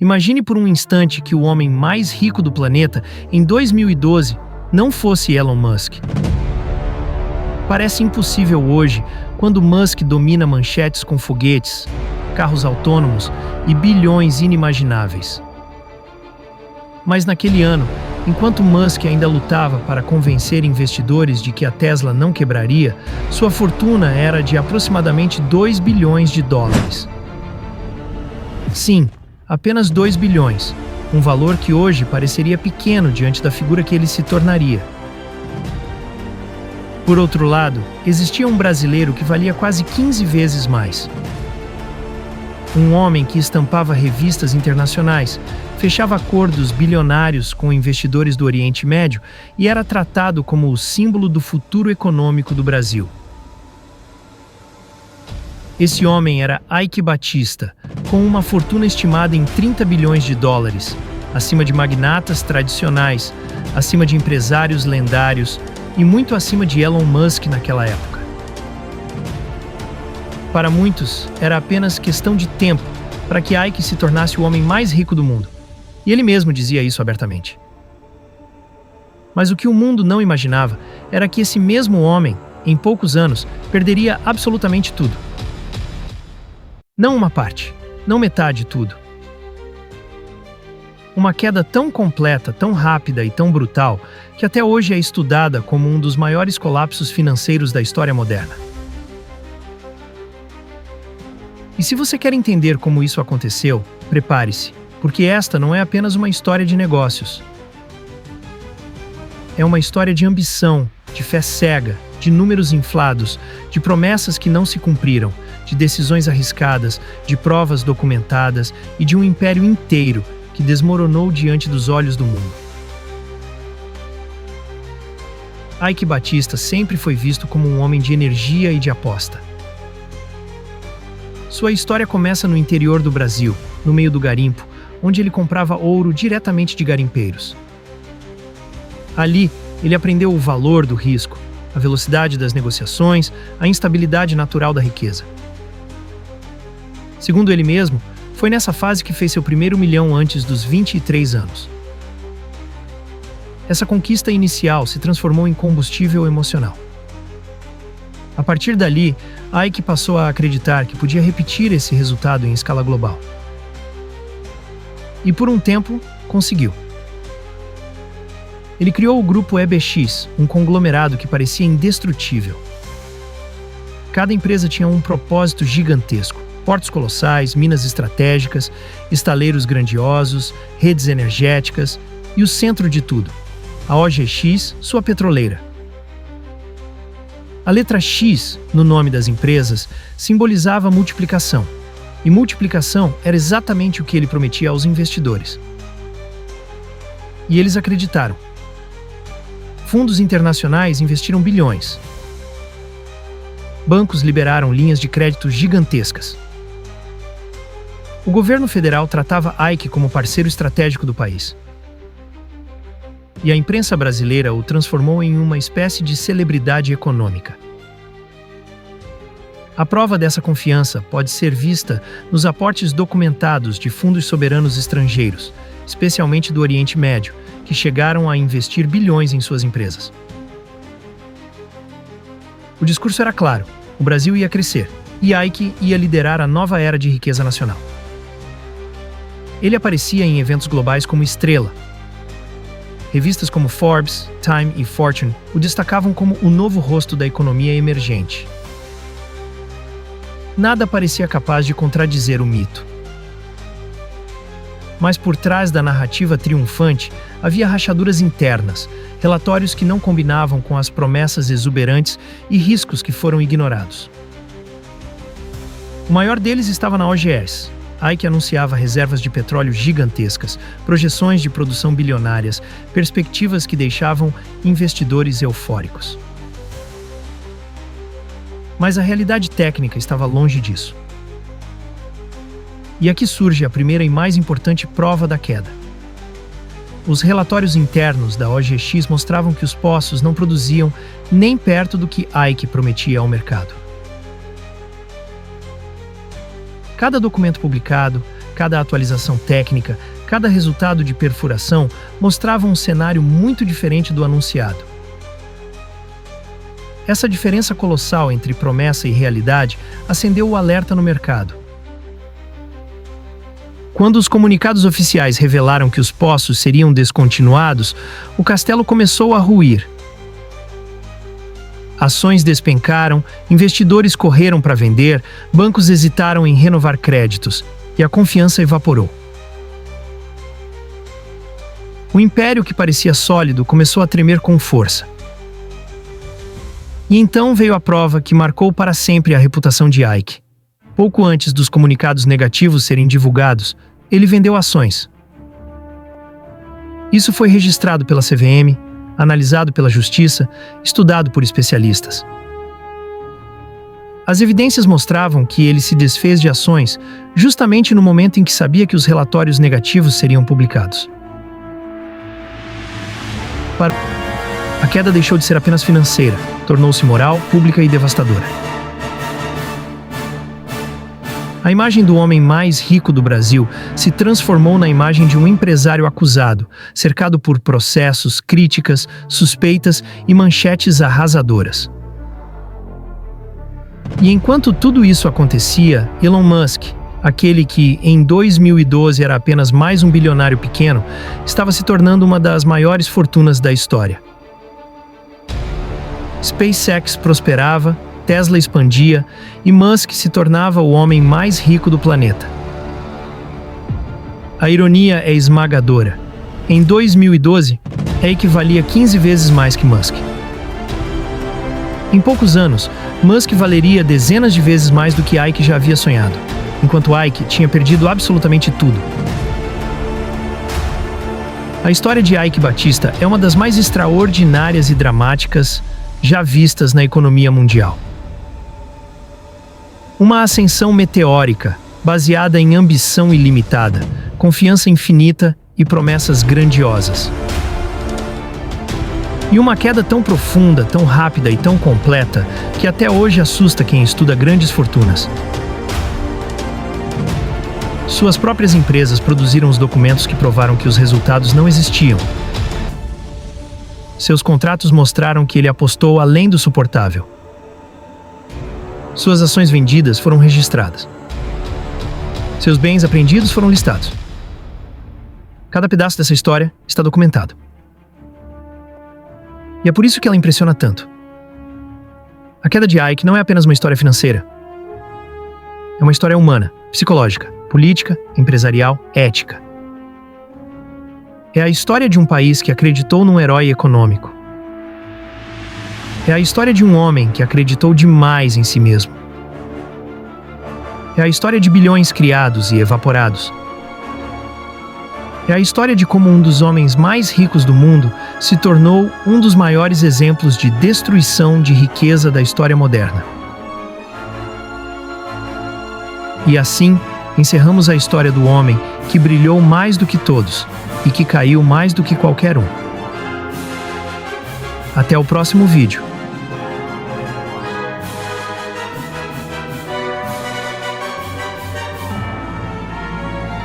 Imagine por um instante que o homem mais rico do planeta em 2012 não fosse Elon Musk. Parece impossível hoje, quando Musk domina manchetes com foguetes, carros autônomos e bilhões inimagináveis. Mas naquele ano, enquanto Musk ainda lutava para convencer investidores de que a Tesla não quebraria, sua fortuna era de aproximadamente 2 bilhões de dólares. Sim, apenas 2 bilhões, um valor que hoje pareceria pequeno diante da figura que ele se tornaria. Por outro lado, existia um brasileiro que valia quase 15 vezes mais. Um homem que estampava revistas internacionais, fechava acordos bilionários com investidores do Oriente Médio e era tratado como o símbolo do futuro econômico do Brasil. Esse homem era Eike Batista, com uma fortuna estimada em 30 bilhões de dólares, acima de magnatas tradicionais, acima de empresários lendários e muito acima de Elon Musk naquela época. Para muitos, era apenas questão de tempo para que Eike se tornasse o homem mais rico do mundo. E ele mesmo dizia isso abertamente. Mas o que o mundo não imaginava era que esse mesmo homem, em poucos anos, perderia absolutamente tudo. Não uma parte, não metade de tudo. Uma queda tão completa, tão rápida e tão brutal, que até hoje é estudada como um dos maiores colapsos financeiros da história moderna. E se você quer entender como isso aconteceu, prepare-se, porque esta não é apenas uma história de negócios. É uma história de ambição, de fé cega, de números inflados, de promessas que não se cumpriram, de decisões arriscadas, de provas documentadas e de um império inteiro que desmoronou diante dos olhos do mundo. Eike Batista sempre foi visto como um homem de energia e de aposta. Sua história começa no interior do Brasil, no meio do garimpo, onde ele comprava ouro diretamente de garimpeiros. Ali, ele aprendeu o valor do risco, a velocidade das negociações, a instabilidade natural da riqueza. Segundo ele mesmo, foi nessa fase que fez seu primeiro milhão antes dos 23 anos. Essa conquista inicial se transformou em combustível emocional. A partir dali, Eike passou a acreditar que podia repetir esse resultado em escala global. E por um tempo, conseguiu. Ele criou o grupo EBX, um conglomerado que parecia indestrutível. Cada empresa tinha um propósito gigantesco: portos colossais, minas estratégicas, estaleiros grandiosos, redes energéticas e o centro de tudo, a OGX, sua petroleira. A letra X, no nome das empresas, simbolizava multiplicação. E multiplicação era exatamente o que ele prometia aos investidores. E eles acreditaram. Fundos internacionais investiram bilhões. Bancos liberaram linhas de crédito gigantescas. O governo federal tratava Eike como parceiro estratégico do país. E a imprensa brasileira o transformou em uma espécie de celebridade econômica. A prova dessa confiança pode ser vista nos aportes documentados de fundos soberanos estrangeiros, especialmente do Oriente Médio, que chegaram a investir bilhões em suas empresas. O discurso era claro: o Brasil ia crescer, e Eike ia liderar a nova era de riqueza nacional. Ele aparecia em eventos globais como estrela. Revistas como Forbes, Time e Fortune o destacavam como o novo rosto da economia emergente. Nada parecia capaz de contradizer o mito. Mas por trás da narrativa triunfante havia rachaduras internas, relatórios que não combinavam com as promessas exuberantes e riscos que foram ignorados. O maior deles estava na OGS. Eike anunciava reservas de petróleo gigantescas, projeções de produção bilionárias, perspectivas que deixavam investidores eufóricos. Mas a realidade técnica estava longe disso. E aqui surge a primeira e mais importante prova da queda. Os relatórios internos da OGX mostravam que os poços não produziam nem perto do que Eike prometia ao mercado. Cada documento publicado, cada atualização técnica, cada resultado de perfuração mostrava um cenário muito diferente do anunciado. Essa diferença colossal entre promessa e realidade acendeu o alerta no mercado. Quando os comunicados oficiais revelaram que os poços seriam descontinuados, o castelo começou a ruir. Ações despencaram, investidores correram para vender, bancos hesitaram em renovar créditos e a confiança evaporou. O império que parecia sólido começou a tremer com força. E então veio a prova que marcou para sempre a reputação de Ike. Pouco antes dos comunicados negativos serem divulgados, ele vendeu ações. Isso foi registrado pela CVM, analisado pela Justiça, estudado por especialistas. As evidências mostravam que ele se desfez de ações justamente no momento em que sabia que os relatórios negativos seriam publicados. A queda deixou de ser apenas financeira, tornou-se moral, pública e devastadora. A imagem do homem mais rico do Brasil se transformou na imagem de um empresário acusado, cercado por processos, críticas, suspeitas e manchetes arrasadoras. E enquanto tudo isso acontecia, Elon Musk, aquele que em 2012 era apenas mais um bilionário pequeno, estava se tornando uma das maiores fortunas da história. SpaceX prosperava, Tesla expandia e Musk se tornava o homem mais rico do planeta. A ironia é esmagadora. Em 2012, equivalia 15 vezes mais que Musk. Em poucos anos, Musk valeria dezenas de vezes mais do que Ike já havia sonhado, enquanto Ike tinha perdido absolutamente tudo. A história de Ike Batista é uma das mais extraordinárias e dramáticas já vistas na economia mundial. Uma ascensão meteórica, baseada em ambição ilimitada, confiança infinita e promessas grandiosas. E uma queda tão profunda, tão rápida e tão completa que até hoje assusta quem estuda grandes fortunas. Suas próprias empresas produziram os documentos que provaram que os resultados não existiam. Seus contratos mostraram que ele apostou além do suportável. Suas ações vendidas foram registradas. Seus bens apreendidos foram listados. Cada pedaço dessa história está documentado. E é por isso que ela impressiona tanto. A queda de Ike não é apenas uma história financeira. É uma história humana, psicológica, política, empresarial, ética. É a história de um país que acreditou num herói econômico. É a história de um homem que acreditou demais em si mesmo. É a história de bilhões criados e evaporados. É a história de como um dos homens mais ricos do mundo se tornou um dos maiores exemplos de destruição de riqueza da história moderna. E assim, encerramos a história do homem que brilhou mais do que todos e que caiu mais do que qualquer um. Até o próximo vídeo.